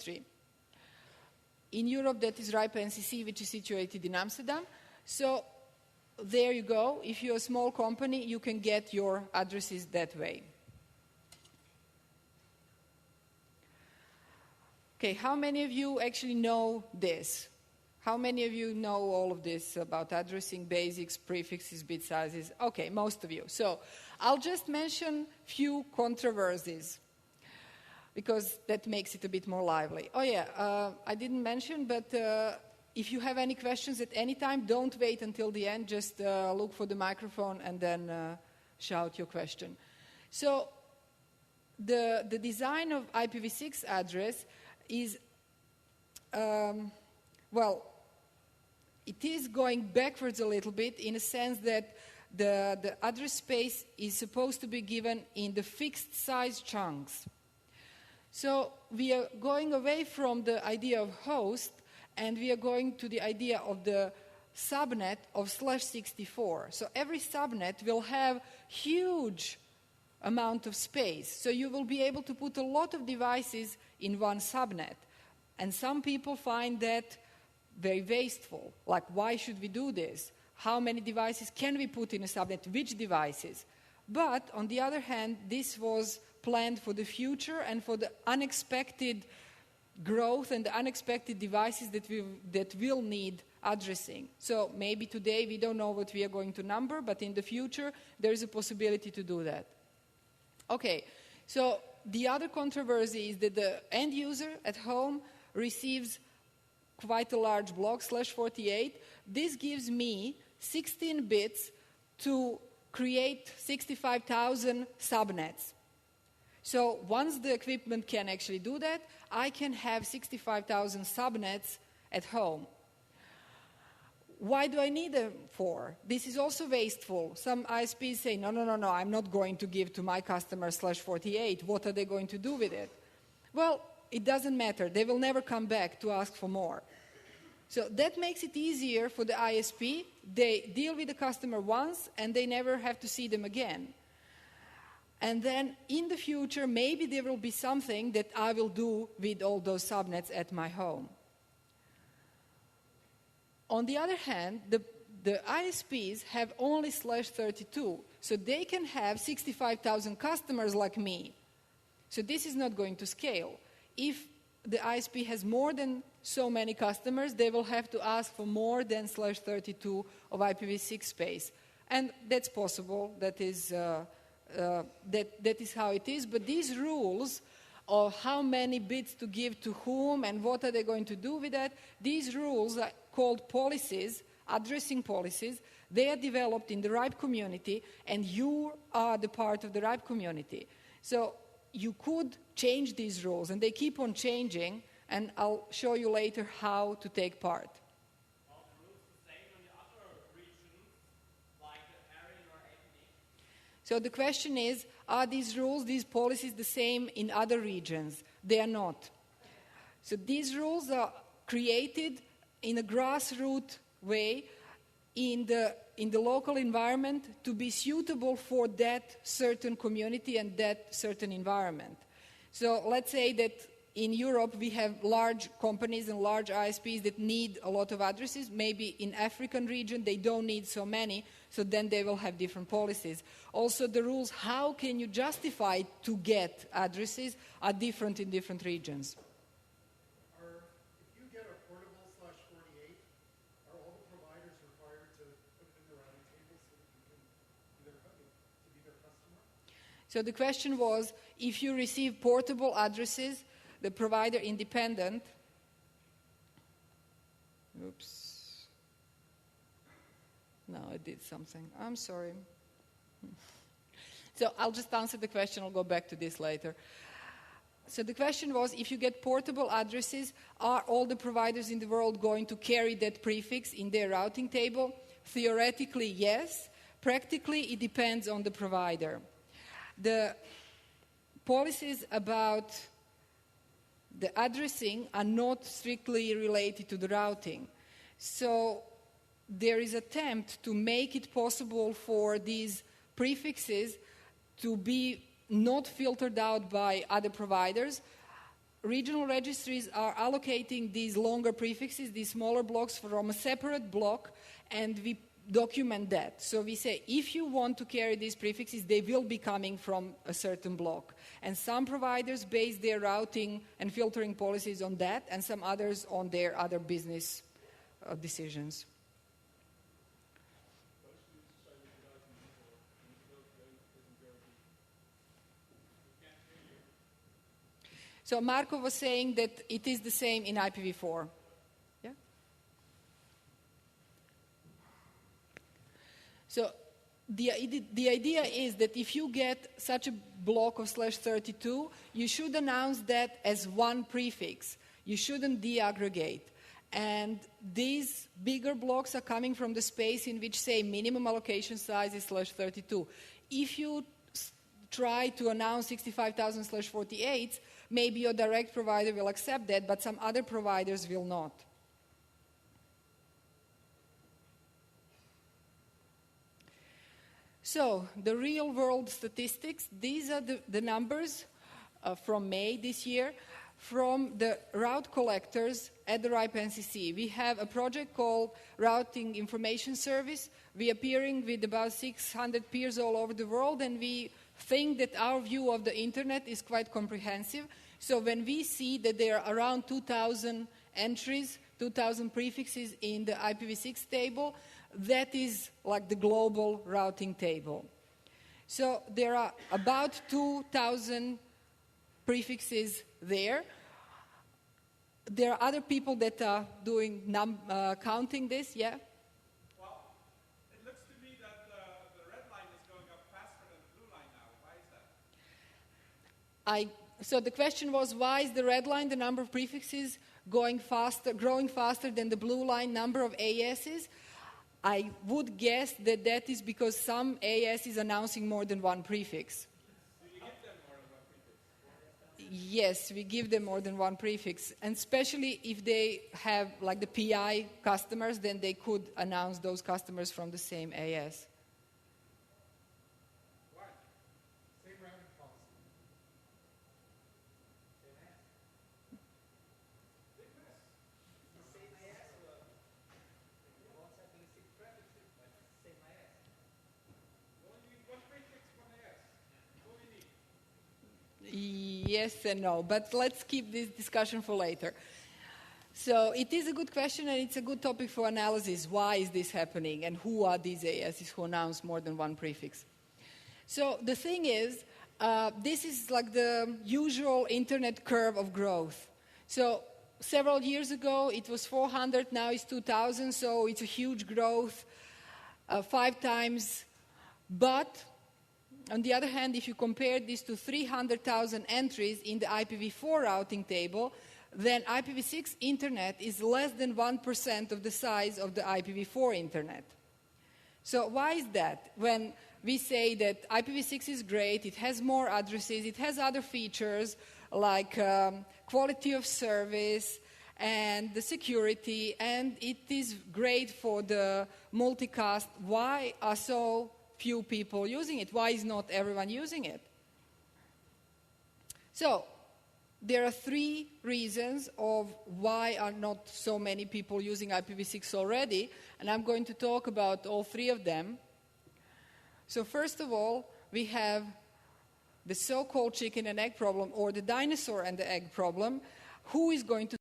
registry. In Europe, that is RIPE NCC, which is situated in Amsterdam. So there you go. If you're a small company, you can get your addresses that way. Okay, how many of you actually know this? How many of you know all of this about addressing, basics, prefixes, bit sizes? Okay, most of you. So I'll just mention few controversies, because that makes it a bit more lively. Oh yeah, I didn't mention, but if you have any questions at any time, don't wait until the end. Just look for the microphone and then shout your question. So the design of IPv6 address is, well, it is going backwards a little bit in a sense that the address space is supposed to be given in the fixed size chunks. So we are going away from the idea of host, and we are going to the idea of the subnet of /64. So every subnet will have huge amount of space. So you will be able to put a lot of devices in one subnet. And some people find that very wasteful. Like, why should we do this? How many devices can we put in a subnet? Which devices? But on the other hand, this was planned for the future and for the unexpected growth and the unexpected devices that will need addressing. So maybe today we don't know what we are going to number, but in the future there is a possibility to do that. Okay, so the other controversy is that the end user at home receives quite a large block, /48. This gives me 16 bits to create 65,000 subnets. So once the equipment can actually do that, I can have 65,000 subnets at home. Why do I need them for? This is also wasteful. Some ISPs say, no, I'm not going to give to my customer /48. What are they going to do with it? Well, it doesn't matter. They will never come back to ask for more. So that makes it easier for the ISP. They deal with the customer once, and they never have to see them again. And then in the future, maybe there will be something that I will do with all those subnets at my home. On the other hand, the ISPs have only /32, so they can have 65,000 customers like me. So this is not going to scale. If the ISP has more than so many customers, they will have to ask for more than /32 of IPv6 space. And that's possible. That is how it is. But these rules of how many bits to give to whom and what are they going to do with that, these rules are called policies, addressing policies. They are developed in the RIPE community, and you are the part of the RIPE community. So you could change these rules, and they keep on changing, and I'll show you later how to take part. Are the rules the same in the other regions, like Aryan or ethnic? So the question is, are these rules, these policies the same in other regions? They are not. So these rules are created in a grassroots way in the local environment to be suitable for that certain community and that certain environment. So let's say that in Europe we have large companies and large ISPs that need a lot of addresses. Maybe in African region they don't need so many, so then they will have different policies. Also the rules, how can you justify to get addresses, are different in different regions. If you get a portable /48, are all the providers required to put it in the routing table so that you can be their customer? So the question was, if you receive portable addresses, the provider independent, oops, no, I did something, I'm sorry. So I'll just answer the question, I'll go back to this later. So the question was, if you get portable addresses, are all the providers in the world going to carry that prefix in their routing table? Theoretically, yes. Practically, it depends on the provider. The policies about the addressing are not strictly related to the routing. So there is an attempt to make it possible for these prefixes to be not filtered out by other providers. regional registries are allocating these longer prefixes, these smaller blocks, from a separate block, and we document that. So we say, if you want to carry these prefixes, they will be coming from a certain block. And some providers base their routing and filtering policies on that, and some others on their other business decisions. So Marco was saying that it is the same in IPv4. Yeah? So the idea is that if you get such a block of /32, you should announce that as one prefix. You shouldn't deaggregate. And these bigger blocks are coming from the space in which, say, minimum allocation size is /32. If you try to announce 65,000/48, maybe your direct provider will accept that, but some other providers will not. So, the real-world statistics, these are the numbers from May this year from the route collectors at the RIPE NCC. We have a project called Routing Information Service. We are peering with about 600 peers all over the world, and we think that our view of the internet is quite comprehensive. So when we see that there are around 2,000 entries, 2,000 prefixes in the IPv6 table, that is like the global routing table. So there are about 2,000 prefixes there. There are other people that are doing counting this, yeah? Well, it looks to me that the red line is going up faster than the blue line now. Why is that? So the question was, why is the red line, the number of prefixes, growing faster than the blue line number of ASs? I would guess that that is because some AS is announcing more than one prefix. Do you give them more than one prefix? Yes, we give them more than one prefix. And especially if they have like the PI customers, then they could announce those customers from the same AS. Why? Same routing policy. You only need one prefix, one AS. That's all you need. Yes and no, but let's keep this discussion for later. So it is a good question, and it's a good topic for analysis. Why is this happening, and who are these ASs who announce more than one prefix? So the thing is, this is like the usual internet curve of growth. So several years ago, it was 400, now it's 2,000, so it's a huge growth, 5 times. But on the other hand, if you compare this to 300,000 entries in the IPv4 routing table, then IPv6 internet is less than 1% of the size of the IPv4 internet. So why is that? When we say that IPv6 is great, it has more addresses, it has other features like quality of service and the security, and it is great for the multicast, why are so few people using it? Why is not everyone using it? So there are 3 reasons of why are not so many people using IPv6 already, and I'm going to talk about all 3 of them. So first of all, we have the so-called chicken and egg problem, or the dinosaur and the egg problem. Who is going to